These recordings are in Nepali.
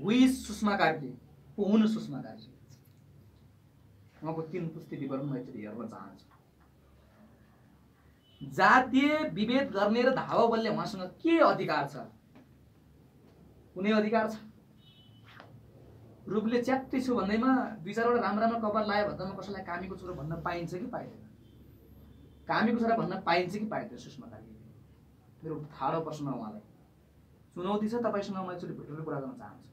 सुषमा कार्की को हुनु सुषमा कार्की उहाँको 3 पुस्ति विवरण म एकचोटि हेर्न चाहन्छु। जातीय विभेद गर्ने र धावा बलले उहाँसँग के अधिकार छ? कुनै अधिकार छ? रूपले च्यात्ती छु भन्दैमा 2-4 वटा राम्रो कपाल लायो भन्दामा कसैलाई कामीको छोरो भन्न पाइन्छ कि पाइँदैन? कामीको छोरा भन्न पाइन्छ कि पाइँदैन? सुषमा कार्की मेरो ठाडो प्रश्न हो। उहाँलाई चुनौती छ। तपाईसँग म एकचोटि भेटेर कुरा गर्न चाहन्छु।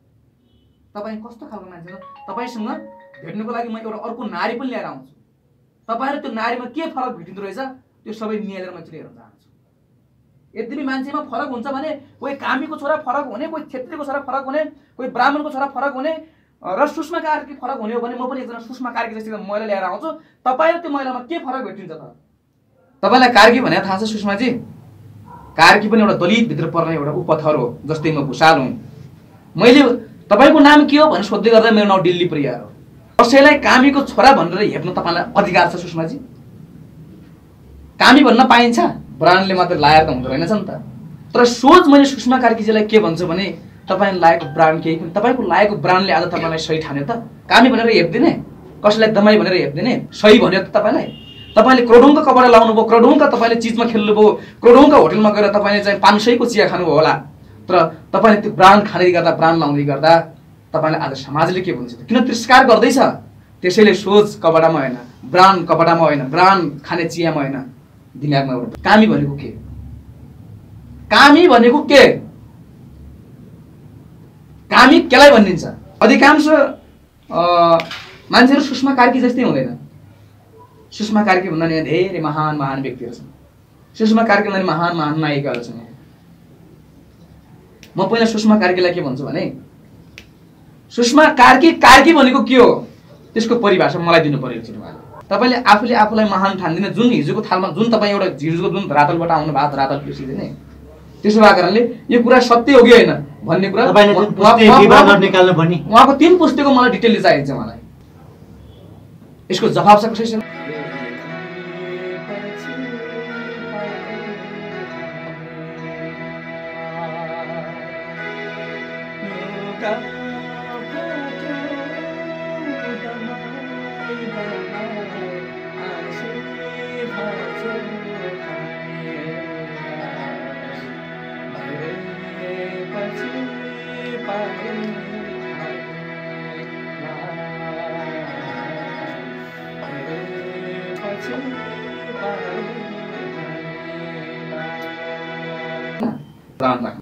तपाईँ कस्तो खालको मान्छे हो? तपाईसँग भेट्नुको लागि म एउटा अर्को नारी पनि लिएर आउँछु। तपाईँ र त्यो नारीमा के फरक भेटिँदो रहेछ त्यो सबै निहालेर म एकचोटि हेर्न चाहन्छु। यद्यपि मान्छेमा फरक हुन्छ भने कोही कामीको छोरा फरक हुने, कोही क्षेत्रीको छोरा फरक हुने, कोही ब्राह्मणको छोरा फरक हुने र सुषमा कार्की फरक हुने हो भने म पनि एकजना सुषमा कार्की जस्तो महिला ल्याएर आउँछु। तपाईँ र त्यो महिलामा के फरक भेटिन्छ त? तपाईँलाई कार्की भने थाहा छ सुषमाजी? कार्की पनि एउटा दलित भित्र पर्ने एउटा उपथर हो, जस्तै म भुषाल हुँ। मैले तपाईको नाम के हो भनेर सोध्दै गर्दा मेरो नाम दिल्ली प्रिया हो। कसैलाई कामीको छोरा भनेर हेप्न तपाईलाई अधिकार छ सुषमाजी? कामी भन्न पाइन्छ? ब्रान्डले मात्र लायर त हुँदो रहेनछ नि त। तर सोच मैले सुषमा कार्कीजीलाई के भन्छु भने तपाईँ लायकको ब्रान्ड केही पनि, तपाईँको लायकको ब्रान्डले आज तपाईँलाई सही ठान्यो त? कामी भनेर हेप्दिने, कसैलाई दमाई भनेर हेप्दिने सही भन्यो त तपाईँलाई? तपाईले करोडौंका कपडा लाउनु भयो, करोडौंका तपाईले चीजमा खेल्नु भयो, करोडौंका होटलमा गएर तपाईले चाहिँ 500 को चिया खानु भयो होला, तर तपाईले त्यो ब्रान्ड खाँदै गर्दा, ब्रान्ड लाउँदै गर्दा तपाईलाई आज समाजले के भन्छ? किन तिरस्कार गर्दैछ? त्यसैले सोच कपडामा हैन, ब्रान्ड कपडामा हैन, ब्रान्ड खाने चियामा हैन, दिमागमा एउटा कामी भनेको के? कामी भनेको के? कामी केलाई भनिन्छ? अधिकांश मान्छेहरु सुषमा कार्की जस्तै हुँदैन। सुषमा कार्की भन्दा नि धेरै महान महान व्यक्तिहरु छन्। सुषमा कार्की भन्दा नि महान महान नायिकाहरु छन्। म पहिला सुषमा कार्कीलाई के भन्छु भने सुषमा कार्की कार्की भनेको के हो त्यसको परिभाषा मलाई दिनु पर्यो एकचोटि उहाँले। तपाईले आफूले आफूलाई महान ठान्दिने, जुन हिजोको थालमा जुन तपाई एउटा हिजोको जुन धरातलबाट आउनु भएको धरातल बिर्सिदिने, त्यसो भएको कारणले यो कुरा सत्य हो कि हैन भन्ने कुरा तपाईले जुन पुस्ते विवरण निकाल्नु पर्ने उहाँको 3 पुस्तेको मलाई डिटेल चाहिन्छ। मलाई यसको जवाफ छ कसैसँग?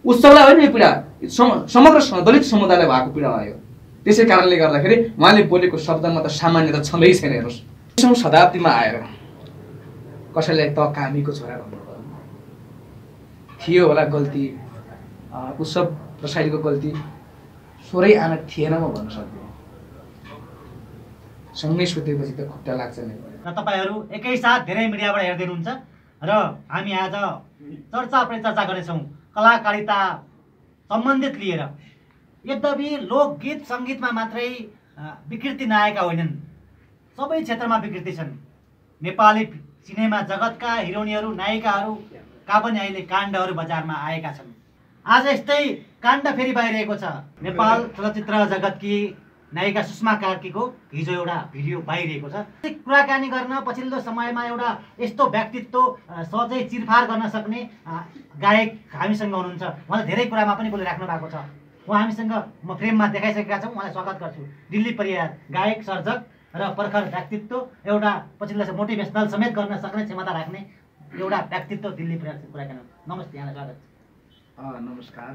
उत्सवलाई होइन यो पीडा समग्र दलित समुदायलाई भएको पीडा भयो। त्यसै कारणले गर्दाखेरि उहाँले बोलेको शब्दमा त सामान्यता छँदै छैन। हेर्नुस्, 20औं शताब्दीमा आएर कसैलाई त कामीको छोरा भन्नुभयो थियो होला गल्ती, उत्सव रसाइलीको गल्ती सोरै आना थिएन म भन्न सक्दिनँ। सँगै सुतेपछि त खुट्टा लाग्छ नि। र तपाईहरु एकैसाथ धेरै मिडियाबाट हेर्दै हुनुहुन्छ र हामी आज चर्चा परिचर्चा गर्छौं कलाकारिता सम्बन्धित लिएर। यद्यपि लोकगीत संगीतमा मात्रै विकृति नायका होइनन्, सबै क्षेत्रमा विकृति छन्। नेपाली सिनेमा जगतका हिरोइनहरु नायिकाहरुका पनि अहिले काण्डहरु बजारमा आएका छन्। आज यस्तै काण्ड फेरि बाहिरिएको छ। नेपाल चलचित्र जगतकी नायिका सुषमा कार्कीको हिजो एउटा भिडियो बाहिरिएको छ। कुराकानी गर्न पछिल्लो समयमा एउटा यस्तो व्यक्तित्व सहजै चिरफार गर्न सक्ने गायक हामीसँग हुनुहुन्छ। उहाँले धेरै कुरामा पनि बोलिराख्नु भएको छ। उहाँ हामीसँग म फ्रेममा देखाइसकेका छौँ। उहाँलाई स्वागत गर्छु। दिल्ली परियार गायक, सर्जक र प्रखर व्यक्तित्व, एउटा पछिल्लो मोटिभेसनल समेत गर्न सक्ने क्षमता राख्ने एउटा व्यक्तित्व दिल्ली परियारसँग कुराकानी। नमस्ते, यहाँलाई स्वागत छ। नमस्कार।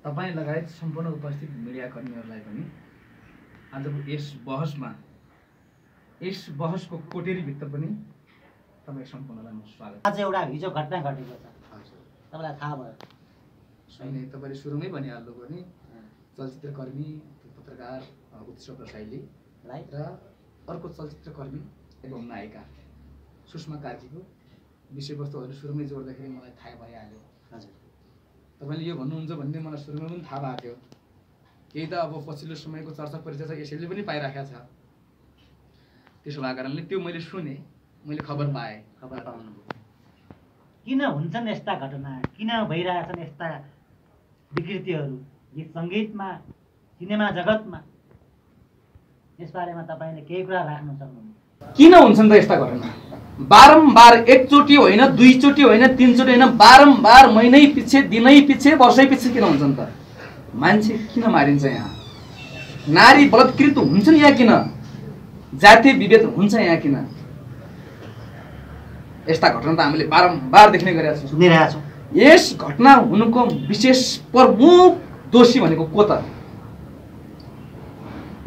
तपाईं लगायत सम्पूर्ण उपस्थित मिडियाकर्मीहरूलाई पनि आजको यस बहसको कोटेरीभित्र पनि तपाईँ सम्पूर्णलाई म स्वागत। आज एउटा हिजो घटना घटेको छ, तपाईँलाई थाहा भयो? छैन, तपाईँले सुरुमै भनिहाल्नु भयो नि। चलचित्रकर्मी, पत्रकार उत्सव रसाइलीलाई र अर्को चलचित्रकर्मी एवं नायिका सुषमा कार्कीको विषयवस्तुहरू सुरुमै जोड्दाखेरि मलाई थाहा भइहाल्यो। हजुर, तपाईले यो भन्नुहुन्छ भन्ने मलाई सुरुमा पनि थाहा भएको थियो। केही त अब पछिल्लो समयको चर्चा परिचर्चा यसैले पनि पाइराखेको छ। त्यसो भएको कारणले त्यो मैले सुने, मैले खबर पाएँ। खबर पाउनुभयो। किन हुन्छन् यस्ता घटना? किन भइरहेछन् यस्ता विकृतिहरू? गीत सङ्गीतमा सिनेमा जगतमा यसबारेमा तपाईँले केही कुरा राख्न सक्नुहुन्छ? किन हुन्छन् त यस्ता घटना? बारम्बार एकचोटि होइन, दुईचोटि होइन, तीनचोटि होइन, बारम्बार महिनै पछि, दिनै पछि, वर्षै पछि किन हुन्छन् त? मान्छे किन मारिन्छ यहाँ? नारी बलात्कृत हुन्छन् यहाँ किन? जातीय विभेद हुन्छ यहाँ किन? यस्ता घटना त हामीले बारम्बार देख्ने गरेका छौँ, सुनिरहेका छौँ। यस घटना हुनुको विशेष प्रमुख दोषी भनेको को त?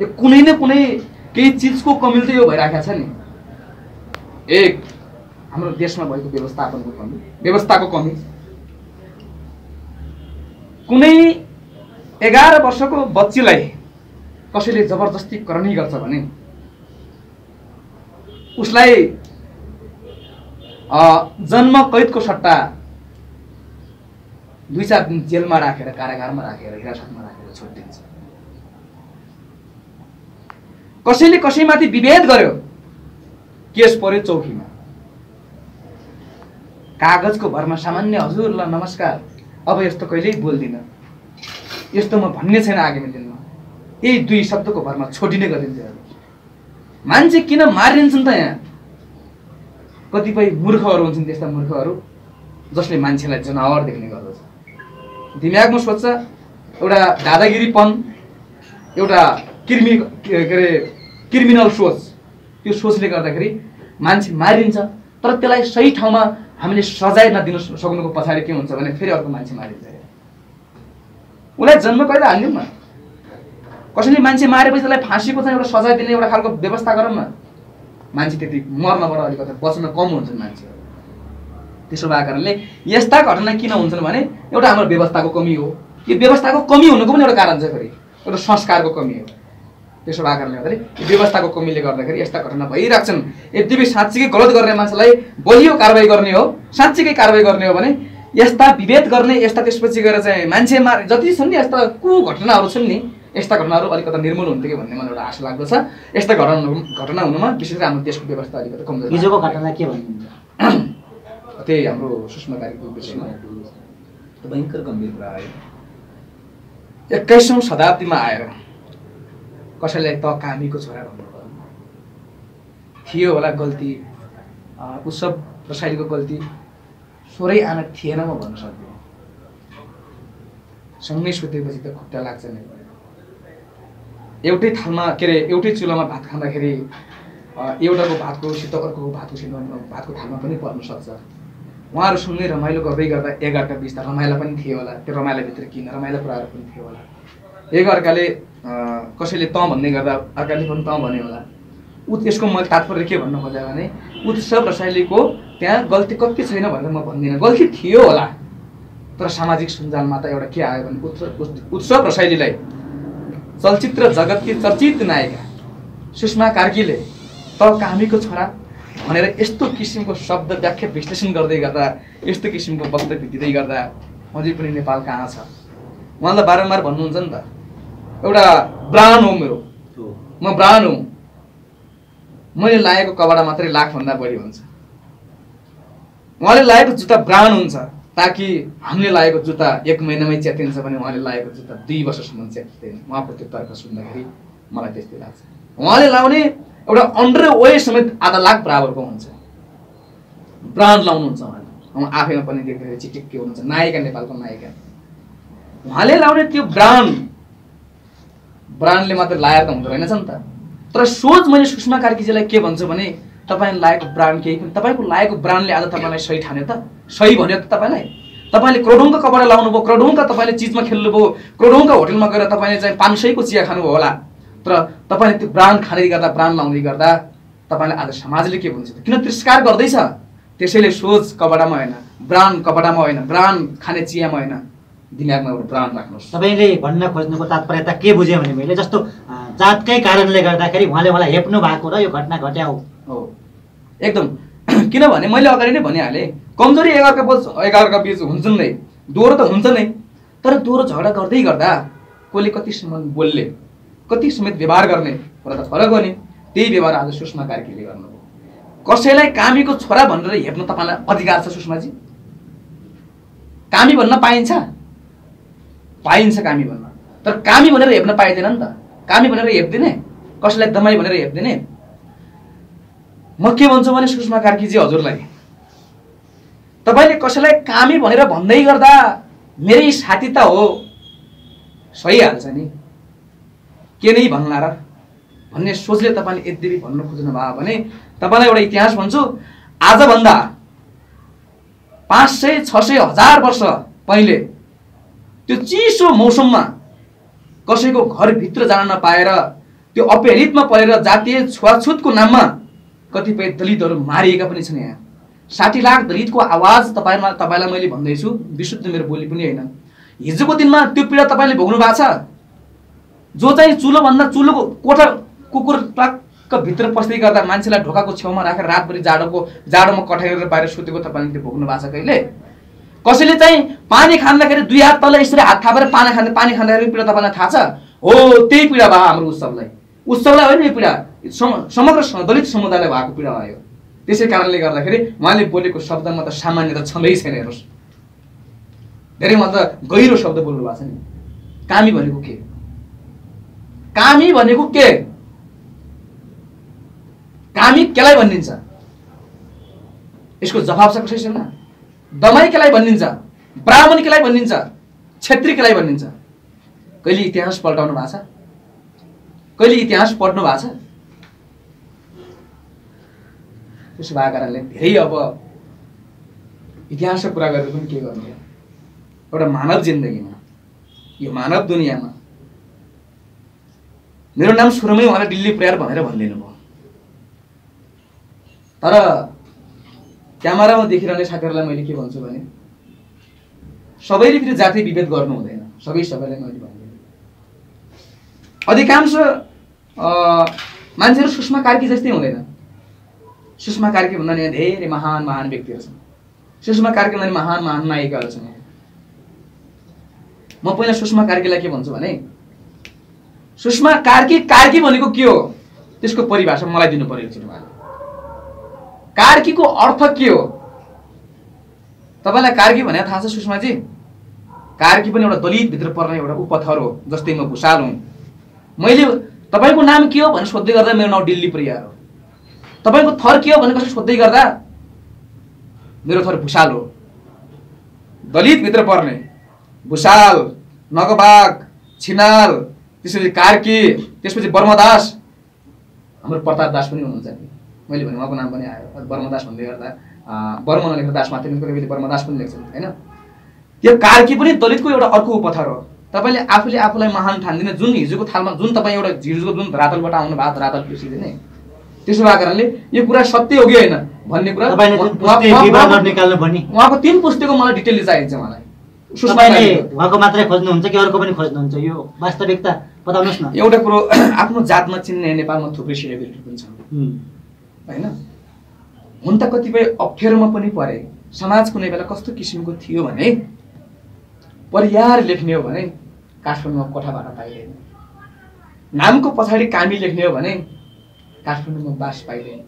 यो कुनै न कुनै केही चिजको कमी त यो भइराखेको छ नि। एक, हाम्रो देशमा भएको व्यवस्थापनको कमी, व्यवस्थाको कमी। कुनै 11 वर्षको बच्चीलाई कसैले जबरजस्ती करनी गर्छ भने उसलाई जन्म कैदको सट्टा 2-4 दिन जेलमा राखेर, कारागारमा राखेर, हिरासतमा राखेर छोडिदिन्छ। कसैले कसैमाथि विभेद गर्यो, केस पर्यो चौकीमा, कागजको भरमा सामान्य हजुर ल नमस्कार, अब यस्तो कहिल्यै बोल्दिन, यस्तो म भन्ने छैन आगामी दिनमा, यही 2 शब्दको भरमा छोडिने गरिन्छ। मान्छे किन मारिन्छन् त यहाँ? कतिपय मूर्खहरू हुन्छन्, त्यस्ता मूर्खहरू जसले मान्छेलाई जनावर देख्ने गर्दछ। दिमागमा सोच्छ एउटा दादागिरीपन, एउटा क्रिमिनल सोच, त्यो सोचले गर्दाखेरि मान्छे मारिन्छ। तर त्यसलाई सही ठाउँमा हामीले सजाय नदिन सक्नुको पछाडि के हुन्छ भने फेरि अर्को मान्छे मारिन्छ। उसलाई जन्म कैद हाल्दिउँ न, कसैले मान्छे मारेपछि त्यसलाई फाँसीको चाहिँ एउटा सजाय दिने एउटा खालको व्यवस्था गरौँ न। मान्छे त्यति मर्नबाट अलिकति बच्न कम हुन्छन् मान्छे। त्यसो भएको कारणले यस्ता घटना किन हुन्छन् भने एउटा हाम्रो व्यवस्थाको कमी हो। यो व्यवस्थाको कमी हुनुको पनि एउटा कारण छ, फेरि एउटा संस्कारको कमी हो। त्यसो भएको कारणले गर्दाखेरि यो व्यवस्थाको कमीले गर्दाखेरि यस्ता घटना भइरहेछन्। यद्यपि साँच्चीकै गलत गर्ने मान्छेलाई बलियो कारबाही गर्ने हो, साँच्चीकै कारबाही गर्ने हो भने यस्ता विभेद गर्ने, यस्ता त्यसपछि गएर चाहिँ मान्छे जति छन् नि यस्ता घटनाहरू छन् नि, यस्ता घटनाहरू अलिकति निर्मूल हुन्थ्यो कि भन्ने मलाई एउटा आशा लाग्दछ। यस्ता घटना हुनुमा विशेष गरी हाम्रो देशको व्यवस्था अलिकति कमजोर। हिजोको घटनालाई के भन्नुहुन्छ? त्यही हाम्रो सुषमा कार्कीको विषयमा भयङ्कर गम्भीर कुरा आयो। 21औं शताब्दीमा आएर कसैलाई त कामीको छोरा भन्नु थियो होला गल्ती, उत्सव रसाइलीको गल्ती, स्वरै आना थिएन म भन्न सक्दिनँ। सँगै सुतेपछि त खुट्टा लाग्छ नि। एउटै थालमा के अरे एउटै चुलोमा भात खाँदाखेरि एउटाको भातको सितो अर्को भातको सितो भातको थालमा पनि पर्न सक्छ। उहाँहरू सँगै रमाइलो गर्दै गर्दा एकअर्का बिचमा रमाइला पनि थियो होला, त्यो रमाइलाभित्र किन रमाइला कुराहरू पनि थियो होला। एकअर्काले कसैले तँ भन्दै गर्दा अर्काले पनि तँ भन्यो होला। यसको मैले तात्पर्य के भन्न खोजेँ भने उत्सव रसाइलीको त्यहाँ गल्ती कति छैन भनेर म भन्दिनँ, गल्ती थियो होला। तर सामाजिक सञ्जालमा त एउटा के आयो भने उत्सव रसाइलीलाई चलचित्र जगतकी चर्चित नायिका सुषमा कार्कीले त कामीको छोरा भनेर यस्तो किसिमको शब्द व्याख्या विश्लेषण गर्दै गर्दा, यस्तो किसिमको वक्तव्य दिँदै गर्दा अझै पनि नेपाल कहाँ छ? उहाँलाई बारम्बार भन्नुहुन्छ नि त, एउटा ब्रान्ड हो मेरो, म ब्रान्ड हुँ, मैले लाएको कपडा मात्रै लाखभन्दा बढी हुन्छ। उहाँले लाएको जुत्ता ब्रान्ड हुन्छ, ताकि हामीले लागेको जुत्ता 1 महिनामै च्यातिन्छ भने उहाँले लागेको जुत्ता 2 वर्षसम्म च्यातिँदैन। उहाँको त्यो तर्क सुन्दाखेरि मलाई त्यस्तै लाग्छ। उहाँले लाउने एउटा अन्डरवेयर समेत आधा लाख बराबरको हुन्छ, ब्रान्ड लाउनुहुन्छ उहाँले। उहाँ आफैमा पनि देख्दाखेरि चिटिक्कै हुनुहुन्छ, नायिका, नेपालको नायिका। उहाँले लाउने त्यो ब्रान्डले मात्र लाएर त हुँदो रहेनछ नि त। तर सोच मैले सुषमा कार्कीजीलाई के भन्छु भने तपाईँले लागेको ब्रान्ड केही पनि, तपाईँको लागेको ब्रान्डले आज तपाईँलाई सही ठान्यो त, सही भन्यो त तपाईँलाई? तपाईँले करोडौँको कपडा लाउनुभयो, करोडौँका तपाईँले चिजमा खेल्नुभयो, करोडौँका होटलमा गएर तपाईँले चाहिँ 500को चिया खानुभयो होला। तर तपाईँले त्यो ब्रान्ड खाँदै गर्दा, ब्रान्ड लाउँदै गर्दा तपाईँलाई आज समाजले के भन्छ? किन तिरस्कार गर्दैछ? त्यसैले सोच कपडामा होइन, ब्रान्ड कपडामा होइन, ब्रान्ड खाने चियामा होइन, दिमागमा एउटा ब्रान्ड राख्नुहोस्। तपाईँले भन्न खोज्नुको तात्पर्य त के बुझेँ भने मैले जस्तो जातकै कारणले गर्दाखेरि उहाँले मलाई हेप्नु भएको र यो घटना घट्या हो एकदम। किनभने मैले अगाडि नै भनिहालेँ, कमजोरी एकअर्का बीच हुन्छन् नै, दोहोरो त हुन्छ नै। तर दोहोरो झगडा गर्दै गर्दा कसले कतिसम्म बोल्ने, कति समेत व्यवहार गर्ने कुरा त फरक हो नि। त्यही व्यवहार आज सुषमा कार्कीले गर्नुभयो। कसैलाई कामीको छोरा भनेर हेप्न तपाईँलाई अधिकार छ सुषमाजी? कामी भन्न पाइन्छ? पाइन्छ कामी भन्न। तर कामी भनेर हेप्न पाइँदैन नि त। कामी भनेर हेप्दिने, कसैलाई दमाई भनेर हेप्दिने। म के भन्छु भने सुषमा कार्कीजी हजुरलाई, तपाईँले कसैलाई कामी भनेर भन्दै गर्दा मेरै साथी त हो, सही हाल्छ नि, के नै भन्ला र भन्ने सोचले तपाईँले यद्यपि भन्न खोज्नु भयो भने तपाईँलाई एउटा इतिहास भन्छु। आजभन्दा 500, 600, 1000 वर्ष पहिले त्यो चिसो मौसममा कसैको घरभित्र जान नपाएर त्यो अपहृतमा परेर जातीय छुवाछुतको नाममा कतिपय दलितहरू मारिएका पनि छन्। यहाँ 60 लाख दलितको आवाज तपाईँलाई मैले भन्दैछु, विशुद्ध मेरो बोली पनि होइन। हिजोको दिनमा त्यो पीडा तपाईँले भोग्नु भएको छ। जो चाहिँ चुलोभन्दा चुलोको कोठा कुकुर टक्क भित्र पस्दै गर्दा मान्छेलाई ढोकाको छेउमा राखेर रातभरि जाडोमा कठाइएर बाहिर सुतेको तपाईँले त्यो भोग्नु भएको छ कहिले? कसैले चाहिँ पानी खाँदाखेरि 2 हात तल यसरी हात थापेर पानी खाँदाखेरि पीडा तपाईँलाई थाहा छ? हो, त्यही पीडा भयो हाम्रो उत्सवलाई होइन, यो पीडा समग्र दलित समुदायलाई भएको पीडा भयो। त्यसै कारणले गर्दाखेरि उहाँले बोलेको शब्दमा त सामान्यता छँदै छैन। हेर्नुहोस्, धेरै भन्दा गहिरो शब्द बोल्नु भएको छ नि। कामी भनेको के? कामी भनेको के? कामी केलाई भनिन्छ? यसको जवाब छ कसैसँग? दमाई केलाई भनिन्छ? ब्राह्मण केलाई भनिन्छ? क्षेत्री केलाई भनिन्छ? कहिले इतिहास पल्टाउनु भएको छ? कहिले इतिहास पढ्नु भएको छ? त्यसो भएको कारणले धेरै अब इतिहासको कुरा गरेर पनि के गर्ने? एउटा मानव जिन्दगीमा, यो मानव दुनियाँमा मेरो नाम सुरुमै उहाँले दिल्ली पुर्याएर भनेर भनिदिनु भयो। तर क्यामेरामा देखिरहने साथीहरूलाई मैले के भन्छु भने सबैले फेरि जाति विभेद गर्नु हुँदैन। सबैलाई मैले भन्दिनँ। अधिकांश मान्छेहरू सुषमा कार्की जस्तै हुँदैन। सुषमा कार्की भन्दा नि धेरै महान व्यक्तिहरू छन्। सुषमा कार्की भन्दा महान नायिकाहरू छन्। म पहिला सुषमा कार्कीलाई के भन्छु भने सुषमा कार्की भनेको के हो त्यसको परिभाषा मलाई दिनु पर्यो एकचोटि। कार्कीको अर्थ के हो? तपाईँलाई कार्की भने थाहा छ सुषमाजी? कार्की पनि एउटा दलित भित्र पर्ने एउटा उपथर हो, जस्तै म भुषाल हुँ। मैले तपाईँको नाम के हो भनेर सोध्दै गर्दा मेरो नाम दिल्ली प्रिया हो। तपाईँको थर के हो भनेर कसरी सोध्दै गर्दा मेरो थर भुषाल हो। दलित भित्र पर्ने भुषाल, नगबाग, छिनाल, त्यसपछि कार्की, त्यसपछि बर्मदास। हाम्रो प्रताप दास पनि हुनुहुन्छ नि। मैले भने उहाँको नाम पनि आयो। बर्मदास भन्दै गर्दा बर्म नलेखेर दास मात्रै कहिले बर्मदास पनि लेख्छन् होइन। त्यो कार्की पनि दलितको एउटा अर्को उपथर हो। तपाईँले आफूले आफूलाई महान ठान्दिने, जुन हिजोको थालमा जुन तपाईँ एउटा हिजोको जुन धरातलबाट आउनु भएको धरातल बिर्सिँदैन। त्यसो भएको कारणले यो कुरा सत्य हो कि होइन भन्ने कुरा उहाँको 3 पुस्तकको मलाई डिटेलली चाहिन्छ। मलाई उहाँको मात्रै खोज्नुहुन्छ कि अरूको पनि खोज्नुहुन्छ? यो वास्तविकता बताउनुहोस् न। एउटा कुरो, आफ्नो जातमा चिन्ने नेपालमा थुप्रै सेलिब्रिटी पनि छन् होइन। हुन त कतिपय अप्ठ्यारोमा पनि परे। समाज कुनै बेला कस्तो किसिमको थियो भने परियार लेख्ने हो भने काठमाडौँमा कोठाबाट पाइँदैन। नामको पछाडि कामी लेख्ने हो भने काठमाडौँमा बास पाइँदैन।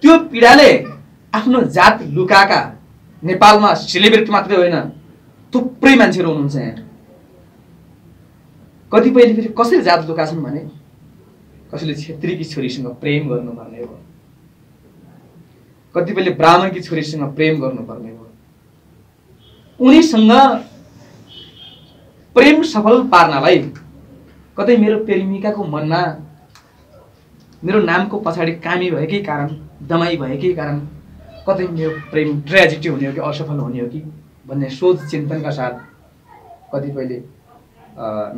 त्यो पीडाले आफ्नो जात लुकाएका नेपालमा सेलिब्रिटी मात्रै होइन, थुप्रै मान्छेहरू हुनुहुन्छ यहाँ। कतिपयले फेरि कसरी जात लुकाछन् भने कसैले क्षेत्रीकी छोरीसँग प्रेम गर्नुपर्ने हो, कतिपयले ब्राह्मणकी छोरीसँग प्रेम गर्नुपर्ने हो। उनीसँग प्रेम सफल पार्नलाई कतै मेरो प्रेमिकाको मनमा मेरो नामको पछाडि कामी भएकै कारण, दमाई भएकै कारण कतै मेरो प्रेम ट्रेजेडी हुने हो कि असफल हुने हो कि भन्ने सोच चिन्तनका साथ कतिपयले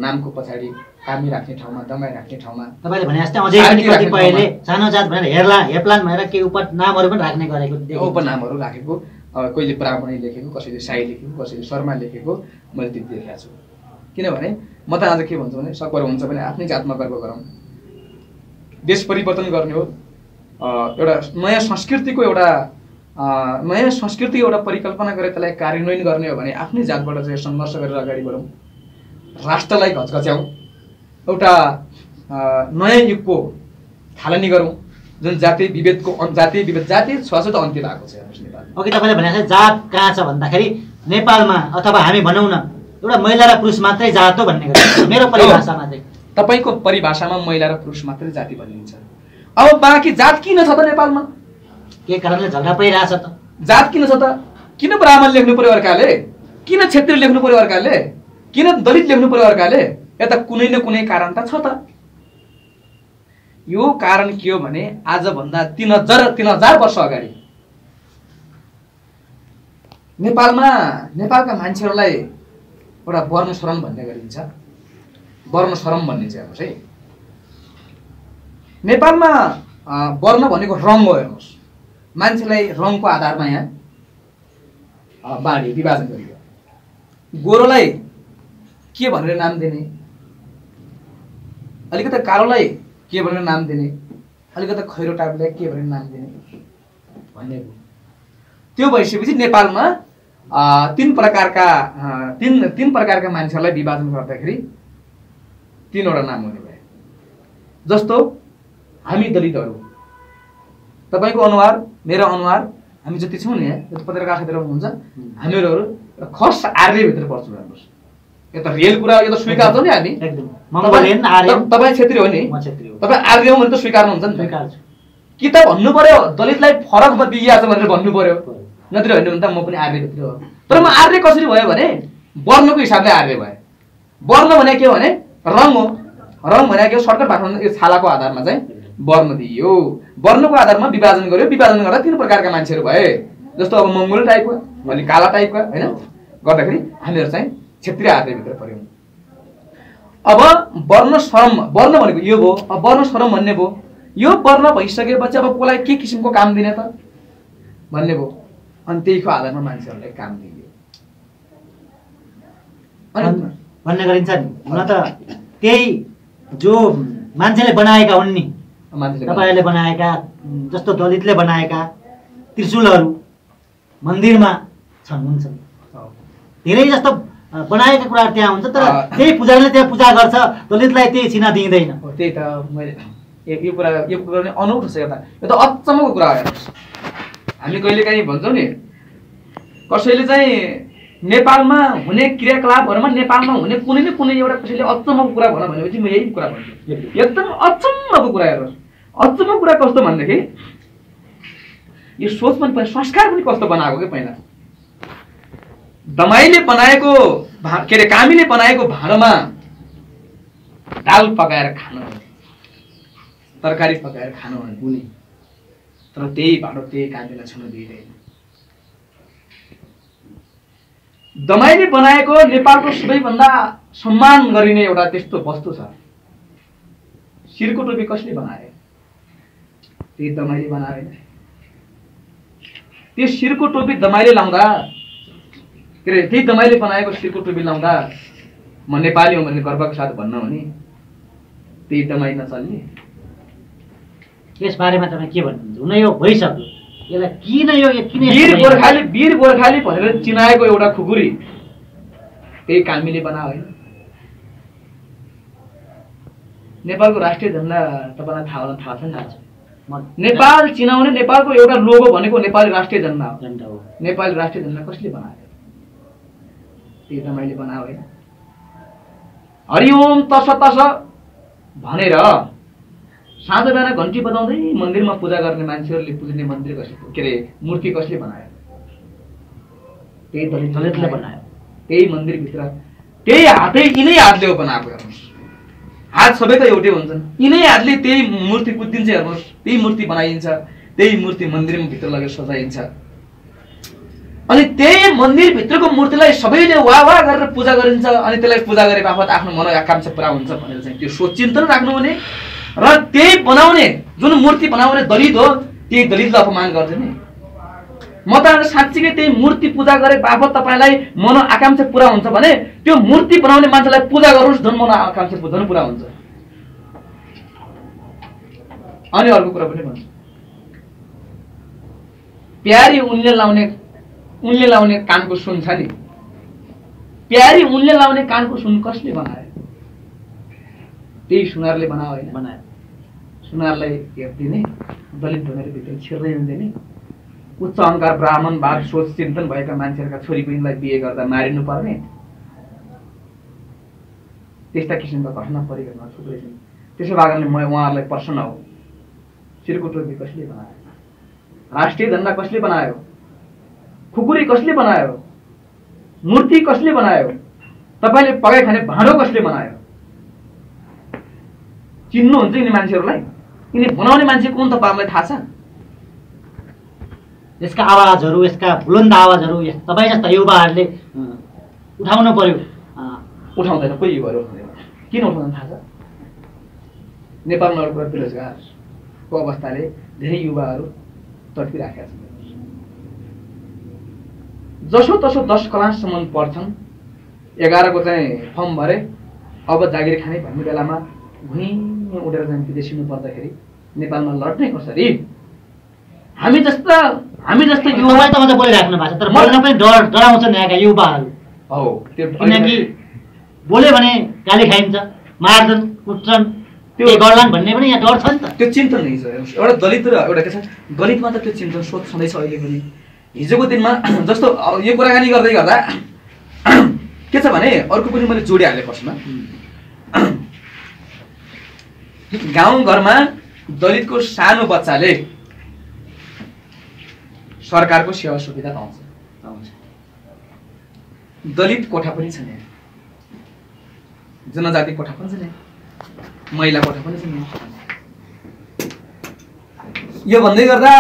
नामको पछाडि कामी राख्ने ठाउँमा, दमाई राख्ने ठाउँमा तपाईँले भने जस्तै अझै पनि कतिपयले सानो जात भनेर हेप्लान भनेर के उपनामहरू पनि राख्ने गरेको, उपनामहरू राखेको, कहिले ब्राह्मणै लेखेको, कसैले साई लेखेको, कसैले शर्मा लेखेको मैले त्यो देखेको छु। किनभने म त आज के भन्छु भने सकभर हुन्छ भने आफ्नै जातमा गर्व गरौँ। देश परिवर्तन गर्ने हो, एउटा नयाँ संस्कृतिको एउटा परिकल्पना गरेर त्यसलाई कार्यान्वयन गर्ने हो भने आफ्नै जातबाट चाहिँ सङ्घर्ष गरेर अगाडि बढौँ, राष्ट्रलाई घचघच्याउँ, एउटा नयाँ युगको थालनी गरौँ जुन जातीय विभेद जातीय छुवाछुत अन्त्य भएको छ नेपालमा। अघि तपाईँले भने जात कहाँ छ भन्दाखेरि नेपालमा, अथवा हामी भनौँ न एउटा महिला र पुरुष मात्रै जात हो भन्ने गरिन्छ मेरो परिभाषामा चाहिँ। तपाईँको परिभाषामा महिला र पुरुष मात्रै जाति भनिन्छ। अब बाँकी जात किन छ त नेपालमा? के कारणले झगडा परिरहेछ त? जात किन छ त? किन ब्राह्मण लेख्नु पर्यो अर्काले? किन क्षेत्रीय लेख्नु पर्यो अर्काले? किन दलित लेख्नु पर्यो अर्काले? यता कुनै न कुनै कारण त छ त। यो कारण के हो भने आजभन्दा 3000 वर्ष अगाडि नेपालका मान्छेहरूलाई एउटा वर्णशरम भन्ने गरिन्छ। वर्णशरम भन्ने चाहिँ हेर्नुहोस् है, नेपालमा वर्ण भनेको रङ हो। हेर्नुहोस्, मान्छेलाई रङको आधारमा यहाँ बाँडियो, विभाजन गरियो। गोरोलाई के भनेर नाम दिने, अलिकति कालोलाई के भनेर नाम दिने, अलिकति खैरो टाइपलाई के भनेर नाम दिने भन्ने हो। त्यो भइसकेपछि नेपालमा तीन प्रकारका मान्छेहरूलाई विभाजन गर्दाखेरि 3वटा नाम हुने भए। जस्तो हामी दलितहरू, तपाईँको अनुहार मेरो अनुहार, हामी जति छौँ नि यहाँ पत्रकार क्षेत्रमा हुनुहुन्छ, हामीहरू खस आर्यभित्र पर्छौँ। हेर्नुहोस्, यो त रियल कुरा, यो त स्वीकार छ नि हामी। तपाईँ क्षेत्री हो नि, तपाईँ आर्य हो भने त स्वीकार्नुहुन्छ नि त। कि त भन्नु पर्यो दलितलाई फरक दिइएको छ भनेर भन्नु पर्यो, नत्र होइन भने त म पनि आर्यभित्र हो। तर म आर्य कसरी भयो भने वर्णको हिसाबले आर्य भयो। वर्ण भने के हो भने रङ हो। रङ भने के हो, सर्टकट भाषामा यो छालाको आधारमा चाहिँ वर्ण दिइयो। वर्णको आधारमा विभाजन गर्यो। विभाजन गर्दा 3 प्रकारका मान्छेहरू भए। जस्तो अब मङ्गोल टाइपको, अलि काला टाइपका होइन, गर्दाखेरि हामीहरू चाहिँ क्षेत्रीय आर्यभित्र पर्यौँ। अब वर्ण भनेको यो भयो। अब वर्णशरम भन्ने भयो। यो वर्ण भइसकेपछि अब कसलाई के किसिमको काम दिने त भन्ने भयो। अनि त्यहीको आधारमा मान्छेहरूलाई काम दिइयो भन्ने गरिन्छ नि। हुन त त्यही जो मान्छेले बनाएका हुन् नि, तपाईँहरूले बनाएका, जस्तो दलितले बनाएका त्रिशूलहरू मन्दिरमा छन्, हुन्छ। धेरै जस्तो बनाएका कुराहरू त्यहाँ हुन्छ, तर त्यही पुजारीले त्यहाँ पूजा गर्छ, दलितलाई त्यही चिना दिँदैन। त्यही त मैले यो कुरा नै अनौठो छ। यो त अचम्मको कुरा हो। हेर्नुहोस्, हामी कहिलेकाहीँ भन्छौँ नि, कसैले चाहिँ नेपालमा हुने क्रियाकलापहरूमा नेपालमा हुने कुनै न कुनै एउटा कसैले अचम्मको कुरा भन भनेपछि म यही कुरा भन्छु, एकदम अचम्मको कुरा। हेर्नुहोस्, अचम्मको कुरा कस्तो भनेदेखि यो सोच पनि संस्कार पनि कस्तो बनाएको के पहिला दमाईले बनाएको के अरे कामीले बनाएको भाँडोमा दाल पकाएर खानु, तरकारी पकाएर खानु हुने, तर त्यही भाँडो त्यही कामीलाई छुन दिइँदैन। दमाईले बनाएको नेपालको सबैभन्दा सम्मान गरिने एउटा त्यस्तो वस्तु छ, शिरको टोपी कसले बनाए? त्यही दमाईले बनाए। त्यो शिरको टोपी दमाईले लाउँदा, के अरे त्यही दमाईले बनाएको शिरको टोपी लाउँदा म नेपाली हो भन्ने गर्वको साथ भन्न हो नि, त्यही दमाई नचल्ने। यस बारेमा तपाईँ के भन्नुहुन्छ? हुन यो भइसक्यो, यसलाई किन यो किन वीर गोर्खाली भनेर चिनाएको एउटा खुकुरी त्यही कामीले बनायो होइन। नेपालको राष्ट्रिय झन्डा तपाईँलाई थाहा छ नि? नेपाल चिनाउने नेपालको एउटा लोगो भनेको नेपाली राष्ट्रिय झन्डा हो। नेपाली राष्ट्रिय झन्डा कसले बनायो? त्यही दमाईले बनायो होइन। हरिओम तस तस भनेर साँझ बिहान घन्टी बजाउँदै मन्दिरमा पूजा गर्ने मान्छेहरूले पुज्ने मन्दिर कसले, के अरे मूर्ति कसले बनायो? त्यही दलितले बनायो। त्यही मन्दिरभित्र त्यही हातै, यिनै हातले हो बनाएको। हेर्नुहोस्, हात सबैको एउटै हुन्छन्, यिनै हातले त्यही मूर्ति कुदिन्छ। हेर्नुहोस्, त्यही मूर्ति बनाइन्छ, त्यही मूर्ति मन्दिरमा भित्र लगेर सजाइन्छ। अनि त्यही मन्दिरभित्रको मूर्तिलाई सबैले वाह वाह गरेर पूजा गरिन्छ। अनि त्यसलाई पूजा गरे बापत आफ्नो मनोकांक्षा पुरा हुन्छ भनेर चाहिँ त्यो सोच चिन्तन राख्नु भने, र त्यही बनाउने जुन मूर्ति बनाउने दलित हो त्यही दलितलाई अपमान गर्छ नि। म त साँच्चीकै त्यही मूर्ति पूजा गरे बापत तपाईँलाई मनोकांक्षा पुरा हुन्छ भने त्यो मूर्ति बनाउने मान्छेलाई पूजा गर्नुहोस्, झन् मनोकांक्षा झन् पुरा हुन्छ। अनि अर्को कुरा पनि भन्छु, प्यारी उनले लाउने कानको सुन छ नि, प्यारी उनले लाउने कानको सुन कसले बनायो? त्यही सुनारले बनायो होइन। बनायो। सुनारलाई हेरिदिने, दलित भनेर भित्र छिर्दै हुँदैन, उच्च अहङ्कार ब्राह्मणवाद सोच चिन्तन भएका मान्छेहरूका छोरी बहिनीलाई बिहे गर्दा मारिनु पर्ने, त्यस्ता किसिमका घटना परिघटना थुप्रै छन्। त्यसो भएको कारणले म उहाँहरूलाई प्रश्न हो, शिरको टोपी कसले बनायो, राष्ट्रिय झन्डा कसले बनायो, खुकुरी कसले बनायो, मूर्ति कसले बनायो, तपाईँले पकाइ खाने भाँडो कसले बनायो? चिन्नुहुन्छ यिनी मान्छेहरूलाई? यिनी बनाउने मान्छे कुन तपाईँहरूलाई थाहा छ? यसका आवाजहरू, यसका बुलन्द आवाजहरू तपाईँ जस्ता युवाहरूले उठाउनु पर्यो। उठाउँदैन, कोही युवाहरू उठाउँदैन। किन उठाउँदैन थाहा छ? नेपालमा एउटा बेरोजगारको अवस्थाले धेरै युवाहरू तडपिराखेका छन्। जसो तसो 10 क्लाससम्म पढ्छन्, 11 को चाहिँ फर्म भरे, अब जागिर खाने भन्ने बेलामा भुइँ उडेर चाहिँ विदेशीमा पर्दाखेरि नेपालमा लड्ने कसरी? हामी जस्ता युवा त मात्र बोलिराख्नु भएको छ, तर बोल्न पनि डराउँछन् यहाँका युवाहरू। हो, त्यो किनकि बोल्यो भने गाली खाइन्छ, मार्छन्, कुट्छन्, त्यो गर्लान् भन्ने पनि यहाँ डर छ नि त। त्यो चिन्तन नै छ। एउटा दलित र एउटा के छ, दलितमा त त्यो चिन्तन सोच छँदैछ अहिले पनि। हिजोको दिनमा जस्तो यो कुराकानी गर्दै गर्दा के छ भने अर्को पनि मैले जोडिहालेँ प्रश्न। गाउँघरमा दलितको सानो बच्चाले सरकारको सेवा सुविधा पाउँछ। दलित कोठा पनि छैन, जनजाति कोठा पनि छैन, महिला कोठा पनि छैन। यो भन्दै गर्दा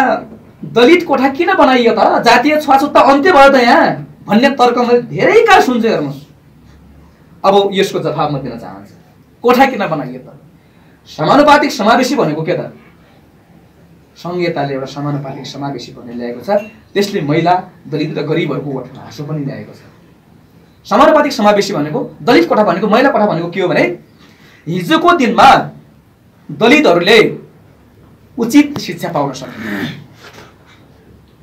दलित कोठा किन बनाइयो त, जातीय छुवाछुत त अन्त्य भयो त यहाँ भन्ने तर्क मैले धेरै काल सुन्छु। हेर्नुहोस्, अब यसको जवाब म दिन चाहन्छु। कोठा किन बनाइयो त? समानुपातिक समावेशी भनेको के त? संहिताले एउटा समानुपातिक समावेशी भन्ने ल्याएको छ, त्यसले महिला, दलित र गरिबहरूको हाँसो पनि ल्याएको छ। समानुपातिक समावेशी भनेको, दलित कोठा भनेको, महिला कोठा भनेको के हो भने हिजोको दिनमा दलितहरूले उचित शिक्षा पाउन सक्ने,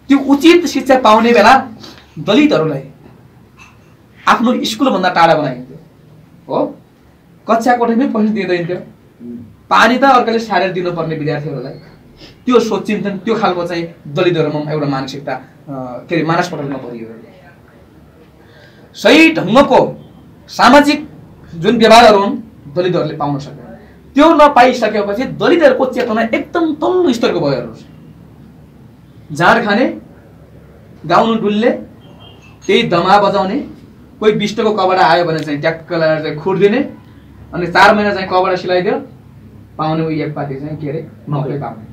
त्यो उचित शिक्षा पाउने बेला दलितहरूलाई आफ्नो स्कुलभन्दा टाढा बनाइन्थ्यो। हो, कक्षा कोठामै पैसा दिँदैन थियो, पानी त अर्काले सारेर दिनुपर्ने विद्यार्थीहरूलाई। त्यो सोच चिन्तन, त्यो खालको चाहिँ दलितहरूमा एउटा मानसिकता के अरे मानसपटलमा परियो। सही ढङ्गको सामाजिक जुन व्यवहारहरू हुन् दलितहरूले पाउन सक्दैन। त्यो नपाइसकेपछि दलितहरूको चेतना एकदम तल्लो स्तरको भयो। हेर्नुहोस्, झाड खाने, गाउनु डुल्ने, त्यही दमा बजाउने, कोही बिष्टको कपडा आयो भने चाहिँ ट्याक्क लगाएर चाहिँ खुर्दिने, अनि 4 महिना चाहिँ कपडा सिलाइदियो, पाउने उही एक पार्टी चाहिँ के अरे नोकरी पाउने।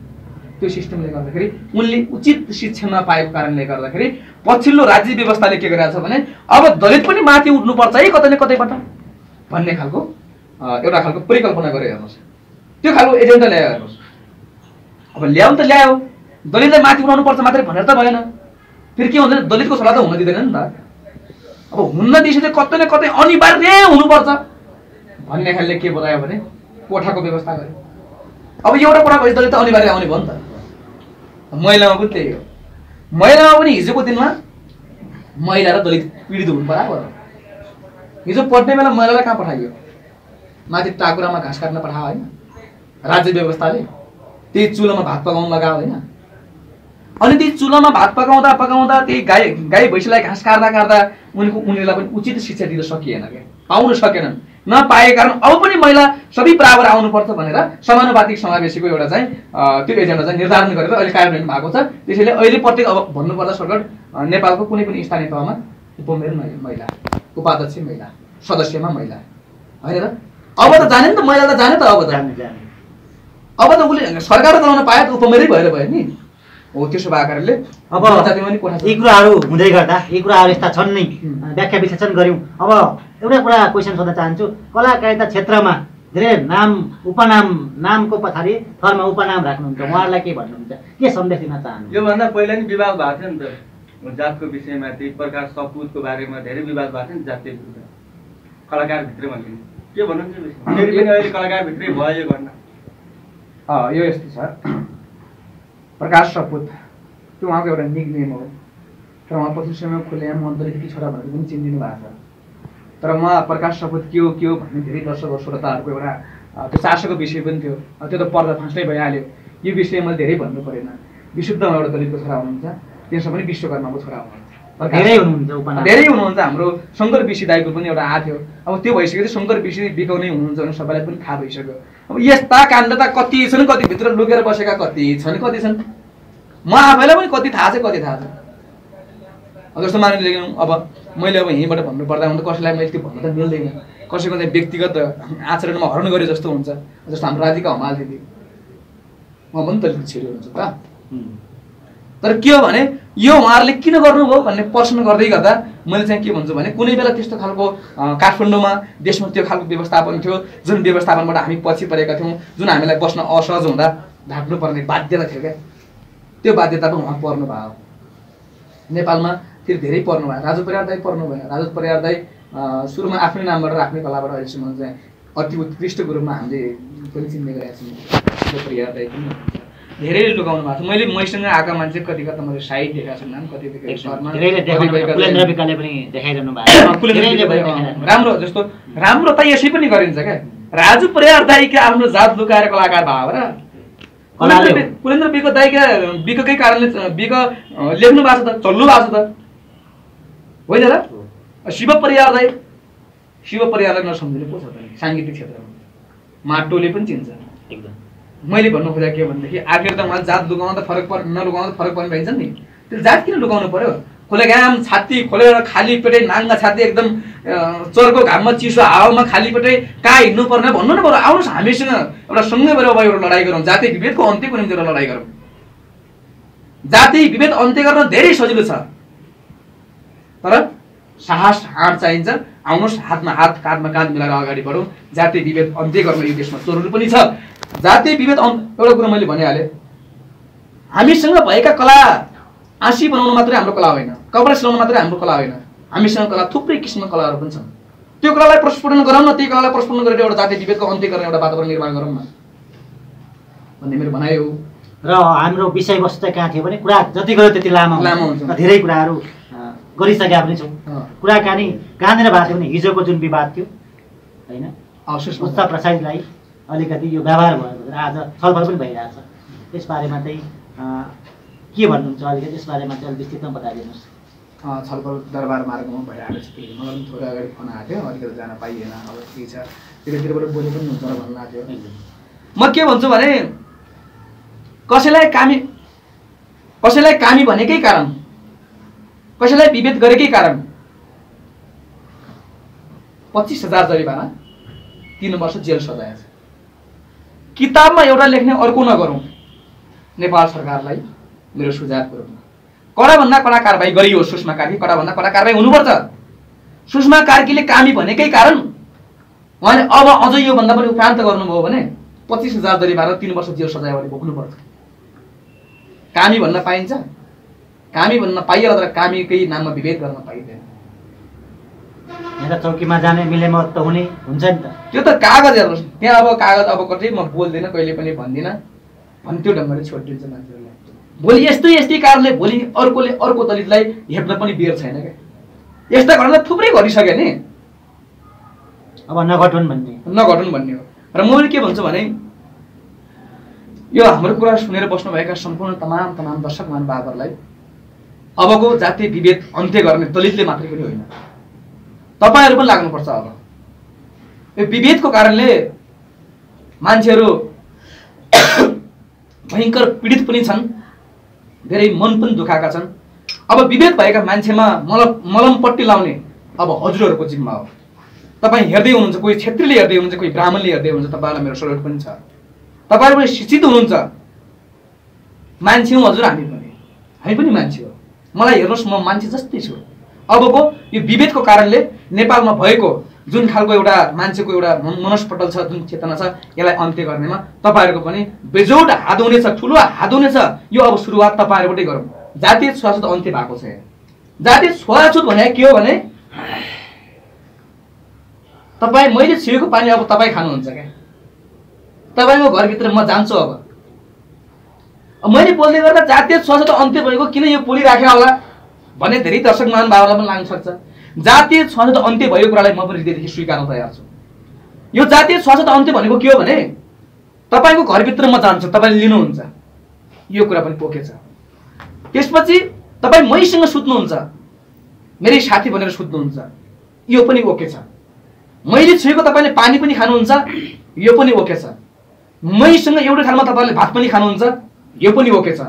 त्यो सिस्टमले गर्दाखेरि उनले उचित शिक्षा नपाएको कारणले गर्दाखेरि पछिल्लो राज्य व्यवस्थाले के गरिरहेछ भने अब दलित पनि माथि उठ्नुपर्छ है कतै न कतैबाट भन्ने खालको एउटा खालको परिकल्पना गरे। हेर्नुहोस्, त्यो खालको एजेन्डा ल्यायो। हेर्नुहोस्, अब ल्याउनु त ल्यायो, दलितलाई माथि उठाउनु पर्छ मात्रै भनेर त भएन। फेरि के हुँदैन, दलितको सल्लाह त हुन दिँदैन नि त। अब हुन्न दिएपछि कतै न कतै अनिवार्य हुनुपर्छ भन्ने खालले के बतायो भने कोठाको व्यवस्था गर्यो। अब एउटा कोठा भएपछि दलित त अनिवार्य आउने भयो नि त। महिलामा पनि त्यही हो। महिलामा पनि हिजोको दिनमा महिला र दलित पीडित हुनु बराबर हो। हिजो पढ्ने बेला महिलालाई कहाँ पठाइयो? माथि टाकुरामा घाँस काट्न पठायो होइन राज्य व्यवस्थाले, त्यही चुलोमा भात पकाउन लगायो होइन। अनि त्यही चुलोमा भात पकाउँदा पकाउँदा त्यही गाई भैँसीलाई घाँस काट्दा उनीहरूलाई पनि उचित शिक्षा दिन सकिएन, क्या पाउन सकेनन्। नपाएको कारण अब पनि महिला सबै बराबर आउनुपर्छ भनेर समानुपातिक समावेशीको एउटा चाहिँ त्यो एजेन्डा चाहिँ निर्धारण गरेर अहिले कार्यान्वयन भएको छ। त्यसैले अहिले प्रत्येक अब भन्नुपर्दा सरकार नेपालको कुनै पनि स्थानीय तहमा उपमेयर महिला, उपाध्यक्ष महिला, सदस्यमा महिला होइन र। अब त जाने नि त, महिला त जाने त। अब त उसले सरकार चलाउन पाए त उपमेयरै भएर भयो नि। हो, त्यसो भएको कारणले अब यी कुराहरू हुँदै गर्दा यी कुराहरू यस्ता छन् नै, व्याख्या विश्लेषण गऱ्यौँ। अब एउटा कुरा क्वेसन सोध्न चाहन्छु, कलाकारिता क्षेत्रमा धेरै नाम उपनाम, नामको पछाडि थरमा उपनाम राख्नुहुन्छ, उहाँहरूलाई के भन्नुहुन्छ, के सन्देश दिन चाहनुहुन्छ? योभन्दा पहिला नि विवाद भएको थियो नि त, जातको विषयमा त्यही प्रकाश सपुतको बारेमा धेरै विवाद भएको थियो नि, जातीय कलाकारभित्र भन्ने के भन्नुहुन्छ? फेरि पनि अहिले कलाकारभित्रै भयो यो घटना। यो यस्तो छ, प्रकाश सपुत त्यो उहाँको एउटा निकनेम हो, तर उहाँ पछिल्लो समयमा खुलेआम दलितकी छोरा भनेर पनि चिनिदिनु भएको छ। तर उहाँ प्रकाश सपुत के हो भन्ने धेरै दर्शक श्रोताहरूको एउटा त्यो चासोको विषय पनि थियो। त्यो त पर्दा फाँस्टै भइहाल्यो। यो विषय मैले धेरै भन्नु परेन। विशुद्ध एउटा दलितको छोरा हुनुहुन्छ, त्यसमा पनि विश्वकर्माको छोरा हुनुहुन्छ। धेरै हुनुहुन्छ उपनायक। धेरै हुनुहुन्छ। हाम्रो शङ्कर विषी दाईको पनि एउटा आएको थियो। अब त्यो भइसक्यो शङ्कर विषी बिकाउने हुनुहुन्छ भने सबैलाई पनि थाहा भइसक्यो। अब यस्ता काण्ड त कति छन्, कति भित्र लुकेर बसेका कति छन्, कति छन्। म आफैलाई पनि कति थाहा छ, कति थाहा छ। अब जस्तो मानिलिनु, अब मैले अब यहीँबाट भन्नुपर्दा हुन्छ कसैलाई मैले त्यो भन्नु त मिल्दैन, कसैको चाहिँ व्यक्तिगत आचरणमा हरण गरे जस्तो हुन्छ। जस्तो हाम्रो राधिका हमाल दिदी, म पनि दलित छिरो हुन्छ त। तर के हो भने यो उहाँहरूले किन गर्नुभयो भन्ने प्रश्न गर्दै गर्दा मैले चाहिँ के भन्छु भने कुनै बेला त्यस्तो खालको काठमाडौँमा देशमा त्यो खालको व्यवस्थापन थियो जुन व्यवस्थापनबाट हामी पछि परेका थियौँ, जुन हामीलाई बस्न असहज हुँदा ढाक्नुपर्ने बाध्यता थियो क्या, त्यो बाध्यता पनि उहाँ पर्नु भयो। नेपालमा फेरि धेरै पर्नु भयो। राजु परियार दाई पर्नु भएन। राजु परियार दाई सुरुमा आफ्नै नामबाट र आफ्नै कलाबाट अहिलेसम्म चाहिँ अति उत्कृष्टको रूपमा हामीले पनि चिन्ने गरेका छौँ। राजु परियार दाई पनि धेरैले लुकाउनु भएको छ। मैले मैसँग आएका मान्छे कति कता मैले साइड देखाएको छु, नाम कति देखेको शर्मा, राम्रो जस्तो राम्रो त यसै पनि गरिन्छ क्या। राजु परियार दाईका आफ्नो जात लुकाएर कलाकार भयो र कुलेन्द्र बिको दाईका बिककै कारणले बिक लेख्नु भएको छ त, चल्नु भएको छ त, होइन र। शिव परियार दाई, शिव परियारलाई नसम्झिने को छ त साङ्गीतिक क्षेत्रमा, माटोले पनि चिन्छ एकदम। मैले भन्नु खोजेको के भनेदेखि आखिर त उहाँ जात लुकाउन त फरक नलुकाउन त फरक पर्ने भइन्छ नि। त्यो जात किन लुकाउनु पर्यो? खोलेघाम छाती खोलेर खाली पेटै नाङ्गा छाती एकदम चर्को घाममा चिसो हावामा खाली पेटै कहाँ हिँड्नु पर्ने भन्नु न बरु आउनुहोस् हामीसँग एउटा सँगै भएर अब एउटा लडाइँ गरौँ, जाति विभेदको अन्त्यको निम्ति एउटा लडाइँ गरौँ। जाति विभेद अन्त्य गर्न धेरै सजिलो छ, तर साहस आँट चाहिन्छ। आउनुहोस् हातमा हात काँधमा काँध मिलाएर अगाडि बढौँ। जाति विभेद अन्त्य गर्न यो देशमा जरुरी पनि छ। जाति विभेद एउटा कुरो मैले भनिहालेँ, हामीसँग भएका कला आँसी बनाउनु मात्रै हाम्रो कला होइन, कपडा सिलाउनु मात्रै हाम्रो कला होइन, हामीसँग कला थुप्रै किसिमका कलाहरू पनि छन्। त्यो कलालाई प्रस्फुटन गरौँ न, त्यही कलालाई प्रस्फुटन गरेर एउटा जाति विभेदको अन्त्य गर्ने एउटा वातावरण निर्माण गरौँ न भन्ने मेरो भनाइ हो। र हाम्रो विषयवस्तु चाहिँ कहाँ थियो भने कुरा जति गयो त्यति लामो हुन्छ, धेरै कुराहरू गरिसकेका पनि छौँ। कुराकानी कहाँनिर भएको थियो भने हिजोको जुन विवाद थियो होइन, उच्च प्रसादलाई अलिकति यो व्यवहार भयो भनेर आज छलफल पनि भइरहेछ। त्यसबारेमा चाहिँ के भन्नुहुन्छ अलिकति त्यसबारेमा चाहिँ अलिक विस्तृतमा बताइदिनुहोस्। छलफल दरबार मार्गमा भइरहेको छ। मलाई पनि थोरै अगाडि फोन आएको थियो, अलिकति जान पाइएन। अब के छ त्यतातिरबाट बोले पनि हुन्छ र भन्नु आएको थियो। म के भन्छु भने कसैलाई कामी भनेकै कारण, कसैलाई विभेद गरेकै कारण 25,000 जरिवाना, 3 वर्ष जेल सजाय छ। किताबमा एउटा लेख्ने अर्को नगरौँ। नेपाल सरकारलाई मेरो सुझावको रूपमा कडाभन्दा कडा कारबाही गरियोस्। सुषमा कार्की कडाभन्दा कडा कारबाही हुनुपर्छ। सुषमा कार्कीले कामी भनेकै कारण उहाँले अब अझै योभन्दा पनि उपरान्त गर्नुभयो भने 25,000 जरिवाना, 3 वर्ष जेल सजाय भने भोग्नुपर्छ। कामी भन्न पाइन्छ, कामी भन्न पाइएला, तर कामीकै नाममा विभेद गर्न पाइँदैन। यहाँ चौकीमा जाने मिलेमत त हुने हुन्छ नि त, त्यो त कागज हेर्नुहोस् त्यहाँ। अब कागज अब कतै म बोल्दिनँ, कहिले पनि भन्दिनँ, त्यो ढङ्गले छोडिदिन्छ मान्छेहरूलाई। भोलि यस्तै कारणले भोलि अर्कोले अर्को दलितलाई हेप्न पनि बेर छैन क्या। यस्ता घटना थुप्रै घटिसक्यो नि, अब नघटुन् भन्ने हो। र मैले के भन्छु भने यो हाम्रो कुरा सुनेर बस्नुभएका सम्पूर्ण तमाम दर्शक महानुभावहरूलाई अबको जातीय विभेद अन्त्य गर्ने दलितले मात्रै पनि होइन, तपाईँहरू पनि लाग्नुपर्छ। अब यो विभेदको कारणले मान्छेहरू भयङ्कर पीडित पनि छन्, धेरै मन पनि दुखाएका छन्। अब विभेद भएका मान्छेमा मलमपट्टि लाउने अब हजुरहरूको जिम्मा हो। तपाईँ हेर्दै हुनुहुन्छ, कोही क्षेत्रीले हेर्दै हुनुहुन्छ, कोही ब्राह्मणले हेर्दै हुनुहुन्छ, तपाईँलाई मेरो सल्युट पनि छ। तपाईँहरू पनि शिक्षित हुनुहुन्छ, मान्छे हौँ हजुर, हामी पनि मान्छे हो। मलाई हेर्नुहोस्, म मान्छे जस्तै छु। अबको यो विभेदको कारणले नेपालमा भएको जुन खालको एउटा मान्छेको एउटा मनस्पटल छ, जुन चेतना छ, यसलाई अन्त्य गर्नेमा तपाईँहरूको पनि बेजोड हात हुनेछ, ठुलो हात हुनेछ। यो अब सुरुवात तपाईँहरूबाटै गरौँ। जातीय छुवाछुत अन्त्य भएको छ। जातीय छुवाछुत भने के हो भने तपाईँ मैले छिरेको पानी अब तपाईँ खानुहुन्छ क्या। तपाईँको घरभित्र म जान्छु। अब मैले बोल्दै गर्दा जातीय छुवाछुत अन्त्य भएको किन यो बोलिराखेँ होला भन्ने धेरै दर्शक महानुभावलाई पनि लाग्न सक्छ। जातीय छुवाछुत अन्त्य भएको कुरालाई म पनि हृदयदेखि स्वीकार्न तयार छु। यो जातीय छुवाछुत अन्त्य भनेको के हो भने तपाईँको घरभित्र म जान्छु, तपाईँले लिनुहुन्छ, यो कुरा पनि पोकेछ। त्यसपछि तपाईँ मैसँग सुत्नुहुन्छ, मेरै साथी भनेर सुत्नुहुन्छ, यो पनि ओके छ। मैले छोएको तपाईँले पानी पनि खानुहुन्छ, यो पनि ओके छ। मैसँग एउटै थालमा तपाईँले भात पनि खानुहुन्छ, यो पनि ओके छ।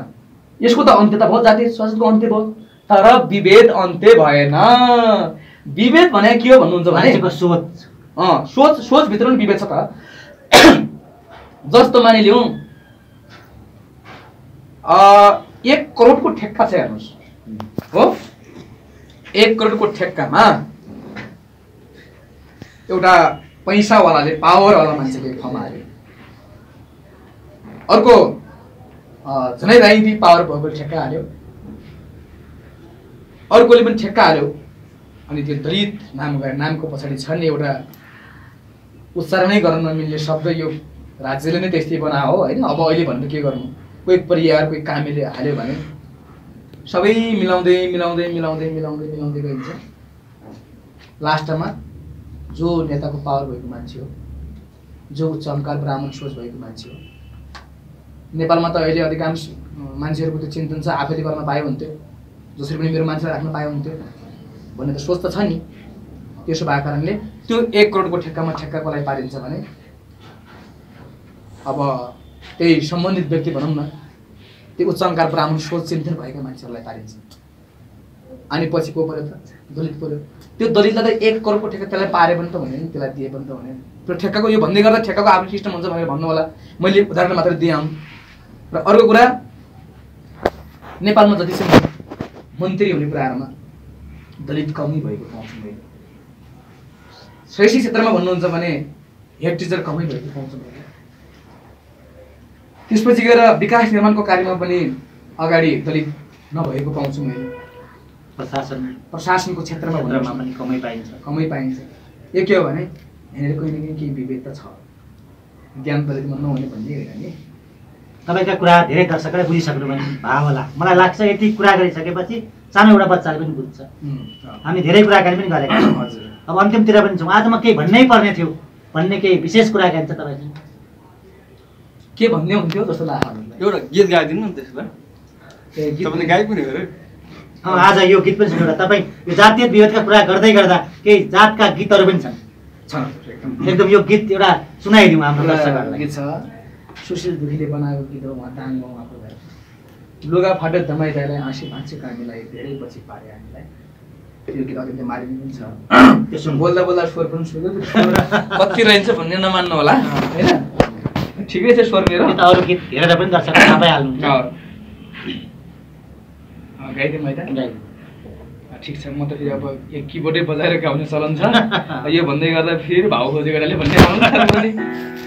यसको त अन्त्य त भयो, जातीय स्वास्थ्यको अन्त्य भयो। तर विभेद अन्त्य भएन। विभेद भने के हो भन्नुहुन्छ भने सोचभित्र पनि विभेद छ त। जस्तो मानिलिउँ 1 करोडको ठेक्का छ हेर्नुहोस्, हो 1 करोडको ठेक्कामा एउटा पैसावालाले पावरवाला मान्छेले कमायो, अर्को झनै राइदी पावर भएको ठेक्का हाल्यो, अर्कोले पनि ठेक्का हाल्यो। अनि त्यो दलित नामको पछाडि छ नि एउटा उच्चारणै गर्न नमिल्ने शब्द, यो राज्यले नै त्यस्तै बनायो होइन। अब अहिले भन्नु के गर्नु, कोही परिवार कोही कामीले हाल्यो भने सबै मिलाउँदै मिलाउँदै मिलाउँदै मिलाउँदै मिलाउँदै गइन्छ। लास्टमा जो नेताको पावर भएको मान्छे हो, जो उच्च अहङ्कार ब्राह्मण सोच भएको मान्छे हो। नेपालमा त अहिले अधिकांश मान्छेहरूको त्यो चिन्तन छ, आफैले गर्न पायो हुन्थ्यो, जसरी पनि मेरो मान्छेलाई राख्न पायो हुन्थ्यो भन्ने त सोच त छ नि। त्यसो भएको कारणले त्यो 1 करोडको ठेक्कामा ठेक्का कसलाई पारिन्छ भने अब त्यही सम्बन्धित व्यक्ति भनौँ न, त्यो उच्च अहङ्कार ब्राह्मण सोच चिन्तन भएका मान्छेहरूलाई पारिन्छ। अनि पछि को पऱ्यो त, दलित पऱ्यो। त्यो दलितलाई त 1 करोडको ठेक्का त्यसलाई पारे पनि त भने, त्यसलाई दिए पनि त भने। त्यो ठेक्काको यो भन्दै गर्दा ठेक्काको आफ्नो सिस्टम हुन्छ भनेर भन्नु होला, मैले उदाहरण मात्र दिएँ। र अर्को कुरा, नेपालमा जतिसम्म मन्त्री हुने कुराहरूमा दलित कमै भएको पाउँछौँ मैले। शैक्षिक क्षेत्रमा भन्नुहुन्छ भने हेड टिचर कमै भएको पाउँछौँ मैले। त्यसपछि गएर विकास निर्माणको कार्यमा पनि अगाडि दलित नभएको पाउँछु मैले। प्रशासनको क्षेत्रमा पनि कमै पाइन्छ। यो के हो भने यहाँनिर कहिले न केही विभेद त छ, ज्ञान दलितमा नहुने भन्ने होइन नि। तपाईँका कुरा धेरै दर्शकले बुझिसक्नु भने भए होला। मलाई लाग्छ यति कुरा गरिसकेपछि सानो एउटा बच्चाले पनि बुझ्छ। हामी धेरै कुराकानी पनि गरेका छौँ, अब अन्तिमतिर पनि छौँ। आज म केही भन्नै पर्ने थियो भन्ने केही विशेष कुराकानी छ तपाईँसँग? के भन्ने हुन्थ्यो जस्तो लाग्छ? एउटा गीत गाइदिनु न त्यसमा। तपाईँले गाई पनि गरे। आज यो गीत पनि सुन्नु। तपाईँ यो जातीय विभेदका कुरा गर्दै गर्दा केही जातका गीतहरू पनि छन्। एकदम यो गीत एउटा सुनाइदिउँ हाम्रो दर्शकहरूलाई। गीत छ, सुशील दुखीले बनाएको गीत हो। उहाँ दाङमा उहाँको घर, लुगा फाटो दमाइदालाई हाँसी भाँच्यो कामीलाई, धेरै पछि पारे हामीलाई। त्यो गीत अलिकति मारिने पनि छ। त्यसो बोल्दा बोल्दा स्वर पनि सुन्यो, कति रहन्छ भन्ने नमान्नु होला होइन। ठिकै छ स्वर मेरो। अरू गीत हेरेर पनि दर्शकले थाहा पाइहाल्नुहुन्छ। गाइदिउँ है त? ठिक छ, म त फेरि अब एक किबोर्डै बजाएर गाउने चलन छ। यो भन्दै गर्दा फेरि भाउ खोजेको भन्ने आउनु।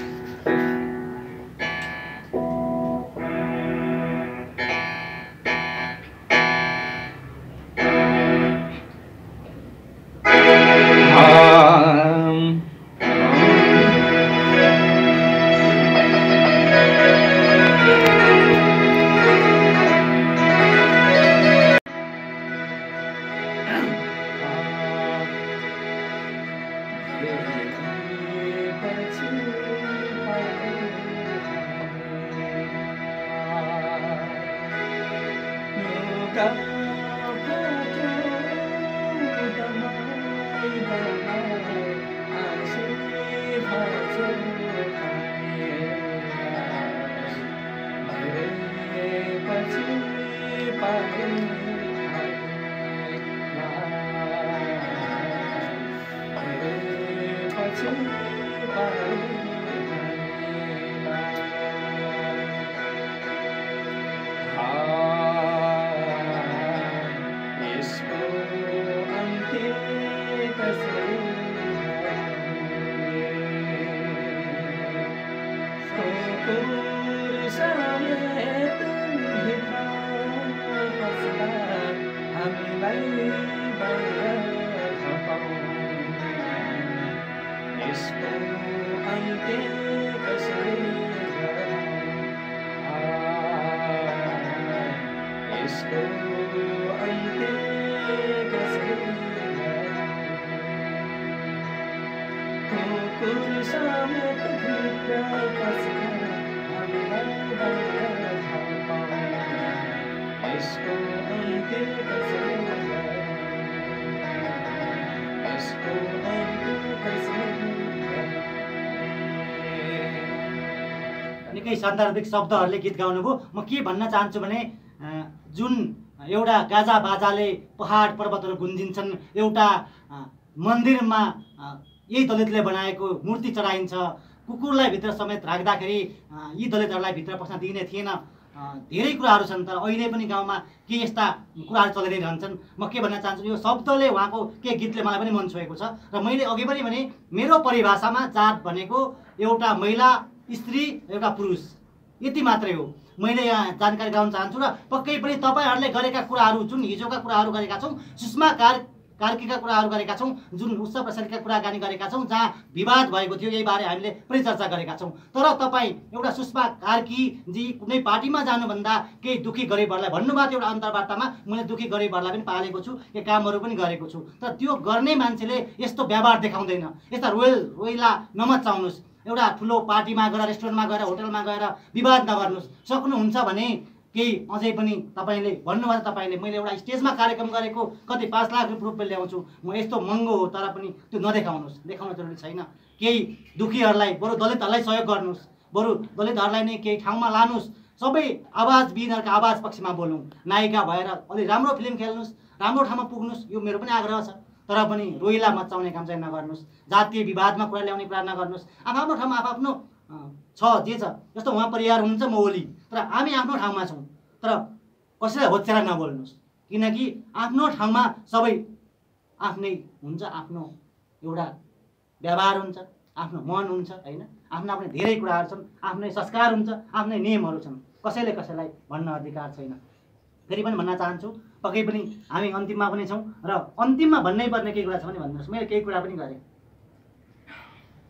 निकै सान्दर्भिक शब्दहरूले गीत गाउनुभयो। म के भन्न चाहन्छु भने जुन एउटा गाजा बाजाले पहाड पर्वतहरू गुन्जिन्छन्, एउटा मन्दिरमा यही दलितले बनाएको मूर्ति चढाइन्छ, कुकुरलाई भित्र समेत राख्दाखेरि यी दलितहरूलाई भित्र पस्न दिइने थिएन, धेरै कुराहरू छन्। तर अहिले पनि गाउँमा के यस्ता कुराहरू चलिरहन्छन्। म के भन्न चाहन्छु, यो शब्दले उहाँको के गीतले मलाई पनि मन छोएको छ। र मैले अघि पनि भने मेरो परिभाषामा जात भनेको एउटा महिला, स्त्री, एउटा पुरुष, यति मात्रै हो। मैले यहाँ जानकारी गराउन चाहन्छु। र पक्कै पनि तपाईँहरूले गरेका कुराहरू, जुन हिजोका कुराहरू गरेका छौँ, सुषमा कार्कीका कुराहरू गरेका छौँ, जुन उत्सव प्रसारीका कुराकानी गरेका छौँ, जहाँ विवाद भएको थियो, यही बारे हामीले परिचर्चा गरेका छौँ। तर तपाईँ एउटा सुषमा कार्कीजी कुनै पार्टीमा जानुभन्दा केही दुःखी गरिबहरूलाई भन्नुभएको थियो एउटा अन्तर्वार्तामा, मैले दुःखी गरिबहरूलाई पनि पालेको छु, केही कामहरू पनि गरेको छु। तर त्यो गर्ने मान्छेले यस्तो व्यवहार देखाउँदैन। यस्ता रोइला नमचाउनुहोस्। एउटा ठुलो पार्टीमा गएर, रेस्टुरेन्टमा गएर, होटलमा गएर विवाद नगर्नुहोस्। सक्नुहुन्छ भने केही अझै पनि तपाईँले भन्नुभयो, तपाईँले मैले एउटा स्टेजमा कार्यक्रम गरेको कति 5 लाख रुपियाँ ल्याउँछु, म यस्तो महँगो हो, तर पनि त्यो नदेखाउनुहोस्। देखाउन जरुरी छैन। केही दुःखीहरूलाई, बरु दलितहरूलाई सहयोग गर्नुहोस्, बरु दलितहरूलाई नै केही ठाउँमा लानुहोस्। सबै आवाजविहीनहरूका आवाज पक्षमा बोलौँ। नायिका भएर अलि राम्रो फिल्म खेल्नुहोस्, राम्रो ठाउँमा पुग्नुहोस्, यो मेरो पनि आग्रह छ। तर पनि रोइला मचाउने काम चाहिँ नगर्नुहोस्। जातीय विवादमा कुरा ल्याउने कुरा नगर्नुहोस्। आफ्नो ठाउँमा आफ्नो छ जे छ, जस्तो उहाँ परिवार हुनुहुन्छ, म ओली, तर हामी आफ्नो ठाउँमा छौँ। तर कसैलाई होच्याएर नबोल्नुहोस्, किनकि आफ्नो ठाउँमा सबै आफ्नै हुन्छ, आफ्नो एउटा व्यवहार हुन्छ, आफ्नो मन हुन्छ, होइन? आफ्नो आफ्नै धेरै कुराहरू छन्, आफ्नै संस्कार हुन्छ, आफ्नै नियमहरू छन्। कसैले कसैलाई भन्न अधिकार छैन। फेरि पनि भन्न चाहन्छु, पक्कै पनि हामी अन्तिममा पनि छौँ र अन्तिममा भन्नै पर्ने केही कुरा छ भने भन्नुहोस्। मैले केही कुरा पनि गरेँ।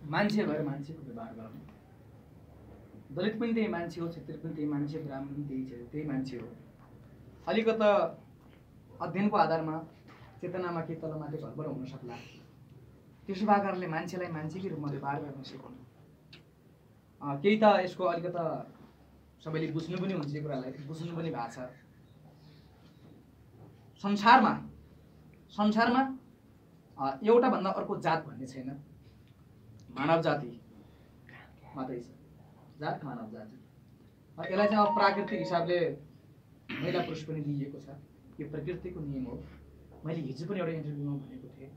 मान्छे भएर मान्छेको व्यवहार गर्नु। दलित पनि त्यही मान्छे हो, क्षेत्री पनि त्यही मान्छे, ब्राह्मण पनि त्यही मान्छे हो। अलिकता अध्ययनको आधारमा चेतनामा केही तलमाथि घरबाट हुन सक्ला। त्यसो भएको कारणले मान्छेलाई मान्छेकै रूपमा व्यवहार गर्न सिकाउनु। केही त यसको अलिकता सबैले बुझ्नु पनि हुन्छ, यो कुरालाई बुझ्नु पनि भएको छ। संसारमा एउटा भन्दा अर्को जात भन्ने छैन, मानव जाति मात्रै छ। जात मानव जाति। यसलाई चाहिँ अब प्राकृतिक हिसाबले महिला पुरुष पनि दिइएको छ। यो प्रकृतिको नियम हो। मैले हिजो पनि एउटा इन्टरभ्यूमा भनेको थिएँ,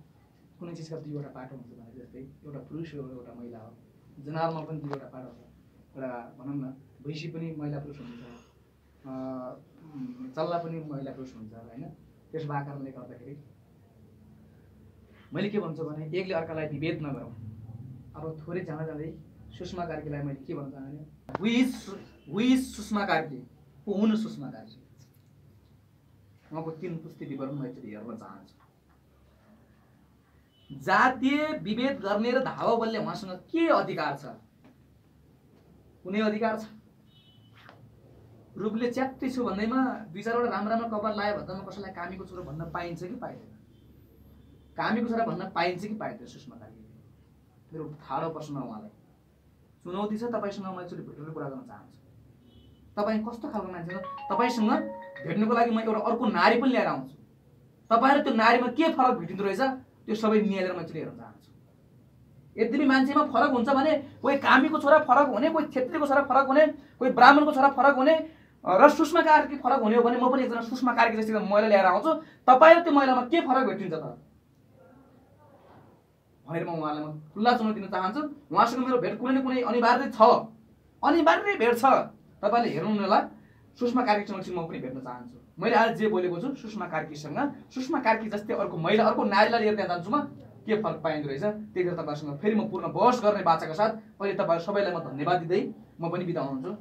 कुनै चिजका दुईवटा पाटो हुन्छ भने जस्तै एउटा पुरुष हो, एउटा महिला हो। जनावरमा पनि दुईवटा पाटो छ। एउटा भनौँ न, भैँसी पनि महिला पुरुष हुन्छ, चल्ला पनि महिला पुरुष हुन्छ, होइन? त्यस भएको कारणले गर्दाखेरि मैले के भन्छु भने एकले अर्कालाई विभेद नगरौँ। अब थोरै जाँदा जाँदै सुषमा कार्कीलाई मैले के भन्न चाहन्छु, हुई सुषमा कार्की, को हुनु सुषमा कार्की, उहाँको 3 पुस्ती विवरण म एकचोटि हेर्न चाहन्छु। जातीय विभेद गर्ने र धावा बोल्ने उहाँसँग के अधिकार छ? कुनै अधिकार छ? रूपले च्यात्तै छु भन्दैमा 2-4वटा राम्रो कपाल लायो भन्दामा कसैलाई कामीको छोरो भन्न पाइन्छ कि पाइँदैन? कामीको छोरा भन्न पाइन्छ कि पाइँदैन? सुषमा कार्की मेरो ठाडो प्रश्न हो। उहाँलाई चुनौती छ। तपाईँसँग म एकचोटि भेटेर कुरा गर्न चाहन्छु। तपाईँ कस्तो खालको मान्छे हो? तपाईँसँग भेट्नुको लागि म एउटा अर्को नारी पनि लिएर आउँछु। तपाईँ र त्यो नारीमा के फरक भेटिँदो रहेछ त्यो सबै निहालेर म एकचोटि हेर्न चाहन्छु। यद्यपि मान्छेमा फरक हुन्छ भने कोही कामीको छोरा फरक हुने, कोही क्षेत्रीको छोरा फरक हुने, कोही ब्राह्मणको छोरा फरक हुने र सुषमा कार्की फरक हुने हो भने म पनि एकजना सुषमा कार्की जस्तै महिला लिएर आउँछु। तपाईँ र त्यो महिलामा के फरक भेटिन्छ त भनेर म उहाँलाई खुल्ला चुनौती दिन चाहन्छु। उहाँसँग मेरो भेट कुनै न कुनै अनिवार्य छ, अनिवार्य भेट छ। तपाईँले हेर्नु होला, सुषमा कार्कीसँग चाहिँ म पनि भेट्न चाहन्छु। मैले आज जे बोलेको छु सुषमा कार्कीसँग, सुषमा कार्की जस्तै अर्को महिला, अर्को नारीलाई लिएर त्यहाँ जान्छु म, के फरक पाइँदो रहेछ त्यही गरेर तपाईँसँग फेरि म पूर्ण बहस गर्ने बाचाका साथ अहिले तपाईँहरू सबैलाई म धन्यवाद दिँदै म पनि बिदा हुन्छु।